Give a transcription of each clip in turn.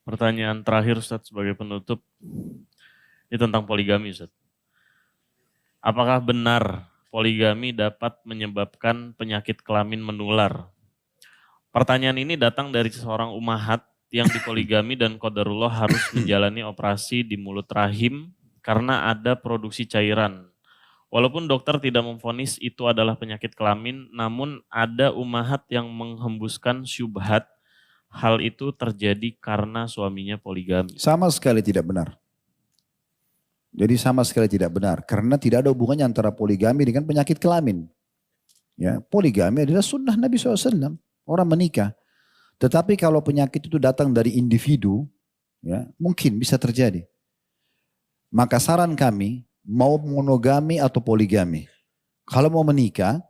Pertanyaan terakhir Ustaz sebagai penutup, ini tentang poligami Ustaz. Apakah benar poligami dapat menyebabkan penyakit kelamin menular? Pertanyaan ini datang dari seorang ummahat yang dipoligami dan qadarullah harus menjalani operasi di mulut rahim karena ada produksi cairan. Walaupun dokter tidak memvonis itu adalah penyakit kelamin, namun ada ummahat yang menghembuskan syubhat hal itu terjadi karena suaminya poligami. Sama sekali tidak benar. Jadi sama sekali tidak benar. Karena tidak ada hubungannya antara poligami dengan penyakit kelamin. Ya, poligami adalah sunnah Nabi SAW. Orang menikah. Tetapi kalau penyakit itu datang dari individu, ya, mungkin bisa terjadi. Maka saran kami, mau monogami atau poligami. Kalau mau menikah,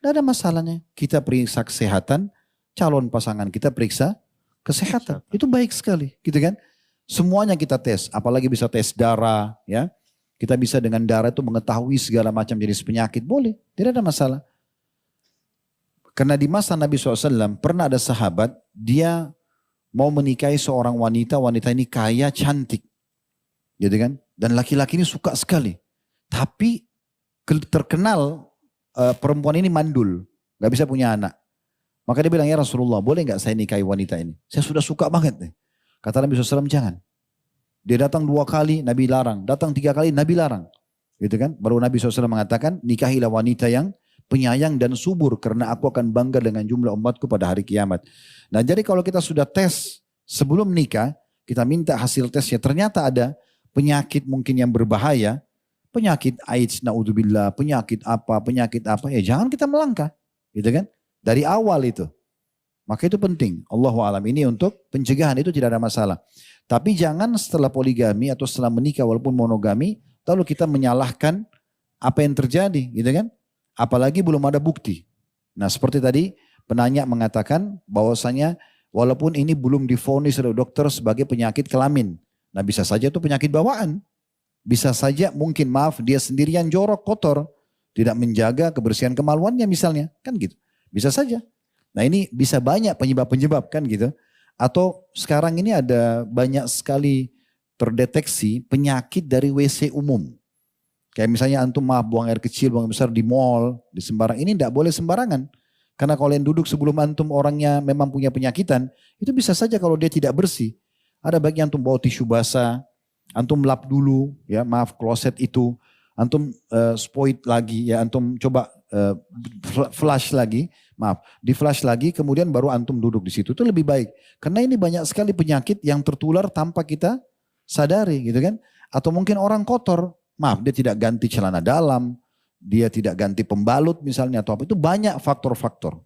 tidak ada masalahnya. Kita periksa kesehatan, calon pasangan kita periksa kesehatan. Itu baik sekali, gitu kan? Semuanya kita tes, apalagi bisa tes darah, ya. Kita bisa dengan darah itu mengetahui segala macam jenis penyakit, boleh, tidak ada masalah. Karena di masa Nabi SAW pernah ada sahabat, dia mau menikahi seorang wanita, wanita ini kaya, cantik, gitu kan? Dan laki-laki ini suka sekali, tapi terkenal perempuan ini mandul, gak bisa punya anak. Maka dia bilang, ya Rasulullah, boleh gak saya nikahi wanita ini? Saya sudah suka banget nih. Kata Nabi SAW, jangan. Dia datang 2 kali, Nabi larang. Datang 3 kali, Nabi larang. Gitu kan? Baru Nabi SAW mengatakan, nikahilah wanita yang penyayang dan subur. Karena aku akan bangga dengan jumlah umatku pada hari kiamat. Nah jadi kalau kita sudah tes sebelum nikah, kita minta hasil tesnya. Ternyata ada penyakit mungkin yang berbahaya. Penyakit AIDS, na'udzubillah, penyakit apa, ya jangan kita melangkah. Gitu kan? Dari awal itu. Maka itu penting. Allahu a'lam, ini untuk pencegahan itu tidak ada masalah. Tapi jangan setelah poligami atau setelah menikah walaupun monogami, lalu kita menyalahkan apa yang terjadi, gitu kan? Apalagi belum ada bukti. Nah seperti tadi penanya mengatakan bahwasanya walaupun ini belum divonis oleh dokter sebagai penyakit kelamin. Nah bisa saja itu penyakit bawaan. Bisa saja mungkin maaf dia sendirian jorok, kotor. Tidak menjaga kebersihan kemaluannya misalnya. Kan gitu. Bisa saja. Nah ini bisa banyak penyebab-penyebab kan gitu. Atau sekarang ini ada banyak sekali terdeteksi penyakit dari WC umum. Kayak misalnya antum maaf buang air kecil, buang air besar di mall, di sembarang. Ini tidak boleh sembarangan. Karena kalau yang duduk sebelum antum orangnya memang punya penyakitan, itu bisa saja kalau dia tidak bersih. Ada baiknya antum bawa tisu basah, antum lap dulu, ya maaf kloset itu. Antum spoit lagi, ya antum coba flush lagi, maaf, di flush lagi kemudian baru antum duduk di situ, itu lebih baik. Karena ini banyak sekali penyakit yang tertular tanpa kita sadari gitu kan. Atau mungkin orang kotor, maaf dia tidak ganti celana dalam, dia tidak ganti pembalut misalnya atau apa, itu banyak faktor-faktor.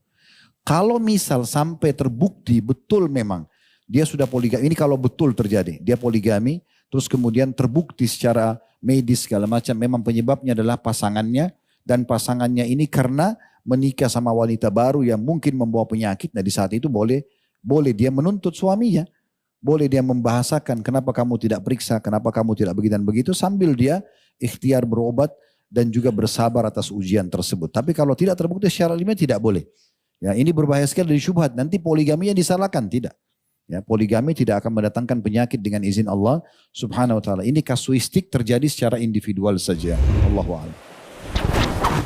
Kalau misal sampai terbukti betul memang dia sudah poligami, ini kalau betul terjadi, dia poligami, terus kemudian terbukti secara medis segala macam memang penyebabnya adalah pasangannya, dan pasangannya ini karena menikah sama wanita baru yang mungkin membawa penyakit. Nah di saat itu boleh dia menuntut suaminya. Boleh dia membahasakan kenapa kamu tidak periksa, kenapa kamu tidak begitu dan begitu. Sambil dia ikhtiar berobat dan juga bersabar atas ujian tersebut. Tapi kalau tidak terbukti secara ilmiah tidak boleh. Ya, ini berbahaya sekali dari syubhat. Nanti poligaminya disalahkan, tidak. Ya, poligami tidak akan mendatangkan penyakit dengan izin Allah subhanahu wa ta'ala. Ini kasuistik terjadi secara individual saja. Allahu a'lam.